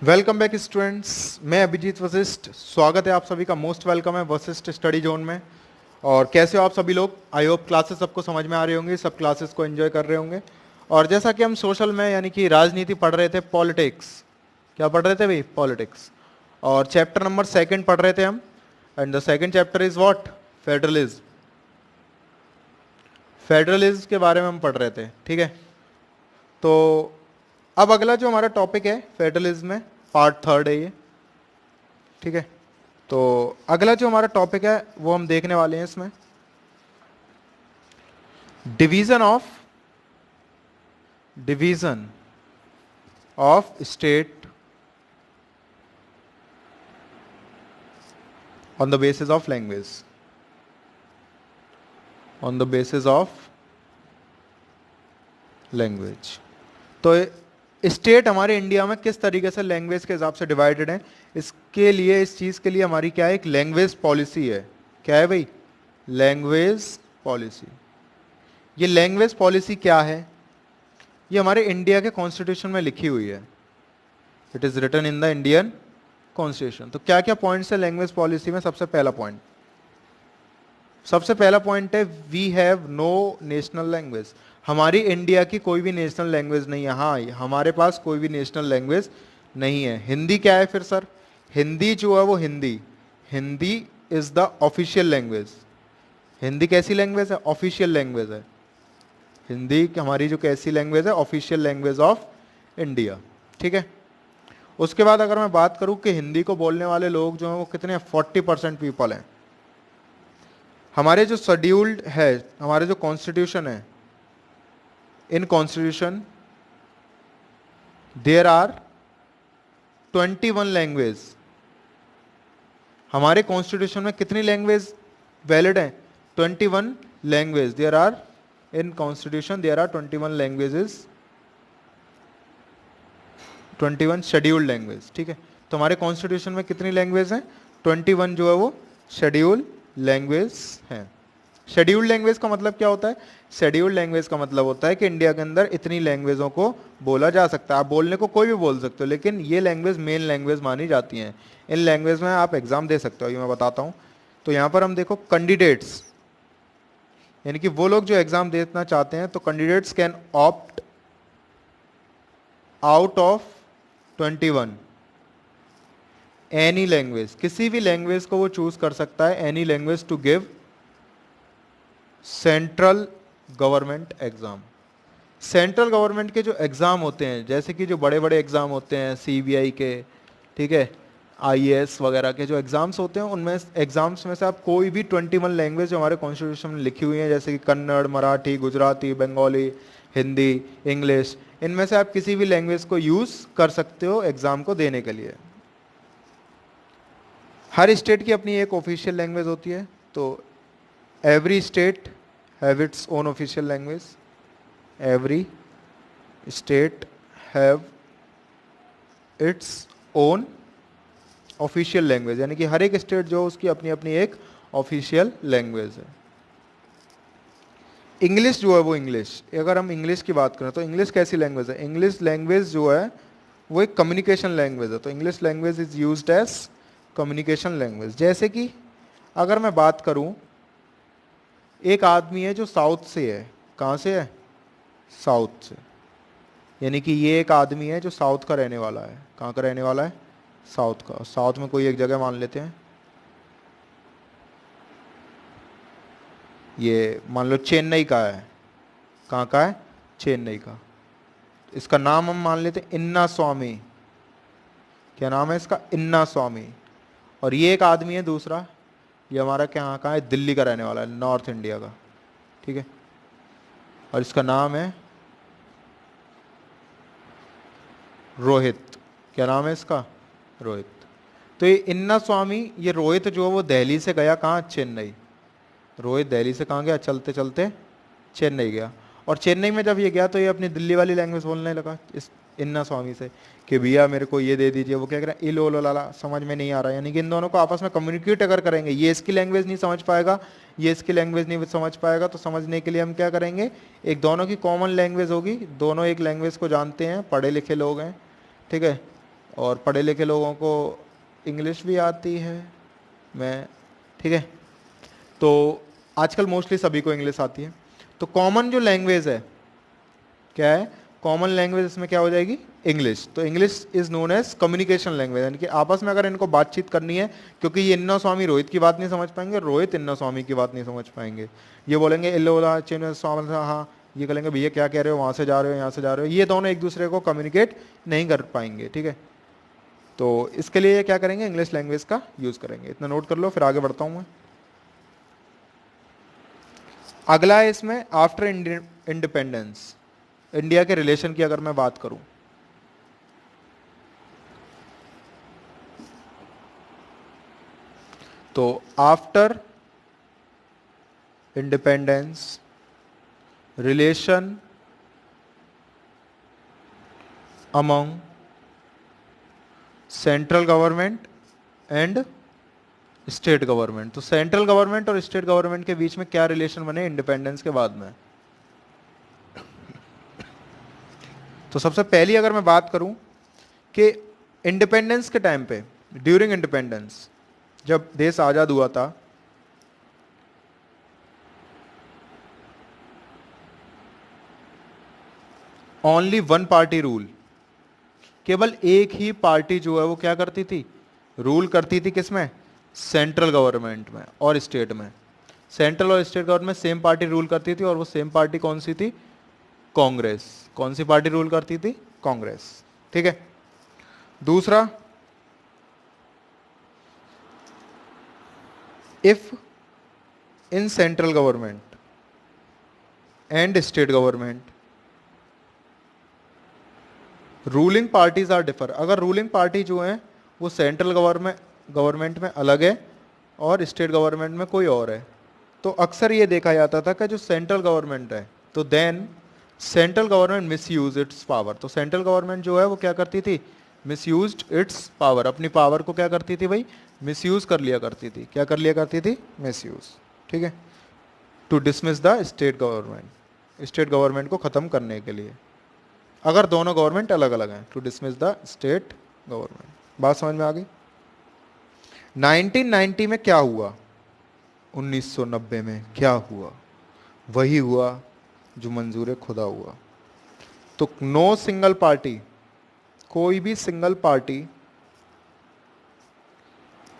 Welcome back students. मैं अभिजीत वशिष्ठ, स्वागत है आप सभी का। मोस्ट वेलकम है वशिष्ठ स्टडी जोन में। और कैसे हो आप सभी लोग? आई होप क्लासेस सबको समझ में आ रही होंगी, सब क्लासेस को एंजॉय कर रहे होंगे। और जैसा कि हम सोशल में यानी कि राजनीति पढ़ रहे थे, पॉलिटिक्स। क्या पढ़ रहे थे भाई? पॉलिटिक्स। और चैप्टर नंबर सेकंड पढ़ रहे थे हम। And the second chapter is what? Federalism. Federalism के बारे में हम पढ़ रहे थे, ठीक है। तो अब अगला जो हमारा टॉपिक है फेडरलिज्म में, पार्ट थर्ड है ये, ठीक है। तो अगला जो हमारा टॉपिक है वो हम देखने वाले हैं इसमें, division of state on the basis of language. On the basis of language. तो स्टेट हमारे इंडिया में किस तरीके से लैंग्वेज के हिसाब से डिवाइडेड है, इसके लिए, इस चीज़ के लिए हमारी क्या है? एक लैंग्वेज पॉलिसी है। क्या है भाई? Language policy. ये लैंग्वेज पॉलिसी क्या है? ये हमारे इंडिया के कॉन्स्टिट्यूशन में लिखी हुई है। It is written in the Indian constitution. तो क्या क्या पॉइंट्स है लैंग्वेज पॉलिसी में? सबसे पहला पॉइंट है we have no national language. हमारी इंडिया की कोई भी नेशनल लैंग्वेज नहीं है। हाँ, हमारे पास कोई भी नेशनल लैंग्वेज नहीं है। हिंदी क्या है फिर सर? हिंदी जो है वो Hindi, Hindi is the official language. Hindi कैसी लैंग्वेज है? ऑफिशियल लैंग्वेज है। हिंदी हमारी जो कैसी लैंग्वेज है? ऑफिशियल लैंग्वेज ऑफ इंडिया, ठीक है। उसके बाद अगर मैं बात करूं कि हिंदी को बोलने वाले लोग जो हैं वो कितने हैं? 40% पीपल हैं। हमारे जो शेड्यूल्ड है, हमारे जो कॉन्स्टिट्यूशन है, in constitution there are 21 language. हमारे कॉन्स्टिट्यूशन में कितनी लैंग्वेज वैलिड है? 21 language there are in constitution, there are 21 languages, 21 scheduled language, ठीक है। तो हमारे कॉन्स्टिट्यूशन में कितनी लैंग्वेज हैं? 21 जो है वो शेड्यूल्ड लैंग्वेज हैं। शेड्यूल्ड लैंग्वेज का मतलब क्या होता है? शेड्यूल्ड लैंग्वेज का मतलब होता है कि इंडिया के अंदर इतनी लैंग्वेजों को बोला जा सकता है। आप बोलने को कोई भी बोल सकते हो, लेकिन ये लैंग्वेज मेन लैंग्वेज मानी जाती हैं। इन लैंग्वेज में आप एग्जाम दे सकते हो, ये मैं बताता हूँ। तो यहाँ पर हम देखो कैंडिडेट्स, यानी कि वो लोग जो एग्जाम देना चाहते हैं, तो candidates can opt out of 21 any language. किसी भी लैंग्वेज को वो चूज कर सकता है, any language, to give central government exam. Central government के जो एग्जाम होते हैं, जैसे कि जो बड़े बड़े एग्जाम होते हैं सीबीआई के, ठीक है, आईएएस वगैरह के जो एग्जाम्स होते हैं, उनमें एग्जाम्स में से आप कोई भी 21 लैंग्वेज जो हमारे कॉन्स्टिट्यूशन में लिखी हुई हैं, जैसे कि कन्नड़, मराठी, गुजराती, बंगाली, हिंदी, इंग्लिश, इनमें से आप किसी भी लैंग्वेज को यूज कर सकते हो एग्जाम को देने के लिए। हर स्टेट की अपनी एक ऑफिशियल लैंग्वेज होती है। तो every state have its own official language. Every state have its own official language, यानी कि हर एक स्टेट जो उसकी अपनी अपनी एक ऑफिशियल लैंग्वेज है। इंग्लिश जो है वो, इंग्लिश, अगर हम इंग्लिश की बात करें तो इंग्लिश कैसी लैंग्वेज है? इंग्लिश लैंग्वेज जो है वो एक कम्युनिकेशन लैंग्वेज है। तो English language is used as communication language. जैसे कि अगर मैं बात करूं, एक आदमी है जो साउथ से है। कहाँ से है? साउथ से। यानी कि ये एक आदमी है जो साउथ का रहने वाला है। कहाँ का रहने वाला है? साउथ का। साउथ में कोई एक जगह मान लेते हैं, ये मान लो चेन्नई का है। कहाँ का है? चेन्नई का। इसका नाम हम मान लेते हैं इन्ना स्वामी। क्या नाम है इसका? इन्ना स्वामी। और ये एक आदमी है दूसरा, ये हमारा क्या का है? दिल्ली का रहने वाला है, नॉर्थ इंडिया का, ठीक है। और इसका नाम है रोहित। क्या नाम है इसका? रोहित। तो ये इन्ना स्वामी, ये रोहित जो है वो दिल्ली से गया कहाँ? चेन्नई। रोहित दिल्ली से कहाँ गया? चलते चलते चेन्नई गया। और चेन्नई में जब ये गया तो ये अपनी दिल्ली वाली लैंग्वेज बोलने लगा इस इन्ना स्वामी से कि भैया मेरे को ये दे दीजिए। वो क्या कह रहा है? इलो लो लाला, समझ में नहीं आ रहा है। यानी कि इन दोनों को आपस में कम्युनिकेट अगर करेंगे, ये इसकी लैंग्वेज नहीं समझ पाएगा, ये इसकी लैंग्वेज नहीं समझ पाएगा, तो समझने के लिए हम क्या करेंगे? एक दोनों की कॉमन लैंग्वेज होगी, दोनों एक लैंग्वेज को जानते हैं, पढ़े लिखे लोग हैं, ठीक है। और पढ़े लिखे लोगों को इंग्लिश भी आती है, मैं, ठीक है। तो आजकल मोस्टली सभी को इंग्लिश आती है। तो कॉमन जो लैंग्वेज है क्या है, कॉमन लैंग्वेज इसमें क्या हो जाएगी, इंग्लिश। तो English is known as communication language, यानी कि आपस में अगर इनको बातचीत करनी है, क्योंकि ये इन्ना स्वामी रोहित की बात नहीं समझ पाएंगे, रोहित इन्ना स्वामी की बात नहीं समझ पाएंगे। ये बोलेंगे इल्लोला चिन्ह स्वामी, हाँ, ये कहेंगे भैया क्या कह रहे हो, वहाँ से जा रहे हो, यहाँ से जा रहे हो, ये दोनों एक दूसरे को कम्युनिकेट नहीं कर पाएंगे, ठीक है। तो इसके लिए क्या करेंगे, इंग्लिश लैंग्वेज का यूज़ करेंगे। इतना नोट कर लो, फिर आगे बढ़ता हूँ मैं। अगला है इसमें आफ्टर इंडिपेंडेंस, इंडिया के रिलेशन की अगर मैं बात करूं, तो after independence relation among central government and state government. तो सेंट्रल गवर्नमेंट और स्टेट गवर्नमेंट के बीच में क्या रिलेशन बने इंडिपेंडेंस के बाद में। तो सबसे पहली अगर मैं बात करूं कि इंडिपेंडेंस के टाइम पे, ड्यूरिंग इंडिपेंडेंस, जब देश आजाद हुआ था, ओनली वन पार्टी रूल, केवल एक ही पार्टी जो है वो क्या करती थी, रूल करती थी, किसमें, सेंट्रल गवर्नमेंट में और स्टेट में। सेंट्रल और state government same party rule करती थी, और वो सेम पार्टी कौन सी थी, कांग्रेस। कौन सी पार्टी रूल करती थी, कांग्रेस, ठीक है। दूसरा, if in central government and state government ruling parties are differ, अगर रूलिंग पार्टी जो है वो सेंट्रल गवर्नमेंट में अलग है और स्टेट गवर्नमेंट में कोई और है, तो अक्सर ये देखा जाता था कि जो सेंट्रल गवर्नमेंट है, तो then central government misuse its power. तो सेंट्रल गवर्नमेंट जो है वो क्या करती थी, मिसयूज्ड इट्स पावर, अपनी पावर को क्या करती थी भाई, मिसयूज कर लिया करती थी। क्या कर लिया करती थी, मिसयूज, ठीक है, to dismiss the state government, state government को खत्म करने के लिए, अगर दोनों गवर्नमेंट अलग अलग हैं, to dismiss the state government. बात समझ में आ गई। 1990 में क्या हुआ, 1990 में क्या हुआ, वही हुआ जो मंजूर खुदा हुआ। तो नो सिंगल पार्टी, कोई भी सिंगल पार्टी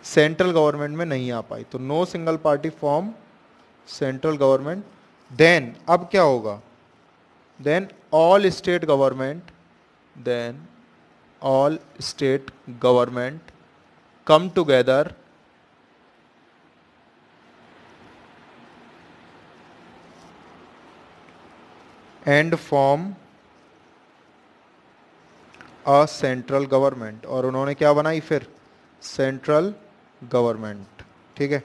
सेंट्रल गवर्नमेंट में नहीं आ पाई, तो no single party form central government. Then अब क्या होगा, then all state government, then all state government come together and form a central government, और उन्होंने क्या बनाई फिर, सेंट्रल गवर्नमेंट, ठीक है।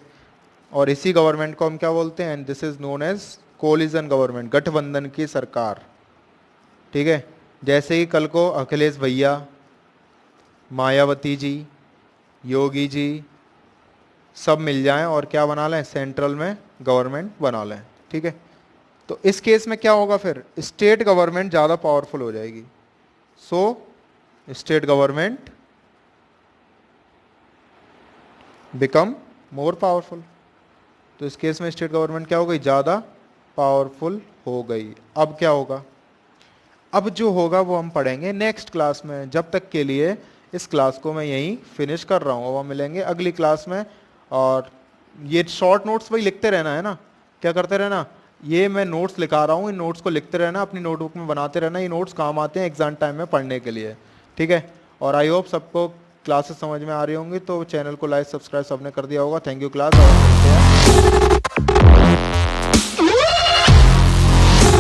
और इसी गवर्नमेंट को हम क्या बोलते हैं, and this is known as coalition government, गठबंधन की सरकार, ठीक है। जैसे ही कल को अखिलेश भैया, मायावती जी, योगी जी सब मिल जाएं और क्या बना लें, सेंट्रल में गवर्नमेंट बना लें, ठीक है। तो इस केस में क्या होगा, फिर स्टेट गवर्नमेंट ज़्यादा पावरफुल हो जाएगी। So state government become more powerful. तो इस केस में स्टेट गवर्नमेंट क्या हो गई, ज़्यादा पावरफुल हो गई। अब क्या होगा, अब जो होगा वो हम पढ़ेंगे नेक्स्ट क्लास में। जब तक के लिए इस क्लास को मैं यहीं फिनिश कर रहा हूँ, अब हम मिलेंगे अगली क्लास में। और ये शॉर्ट नोट्स भाई लिखते रहना है ना, क्या करते रहना, ये मैं नोट्स लिखा रहा हूँ, इन नोट्स को लिखते रहना, अपनी नोटबुक में बनाते रहना, ये नोट्स काम आते हैं एग्जाम टाइम में पढ़ने के लिए, ठीक है। और आई होप सबको क्लासेस समझ में आ रही होंगी, तो चैनल को लाइक सब्सक्राइब सबने कर दिया होगा। Thank you class. और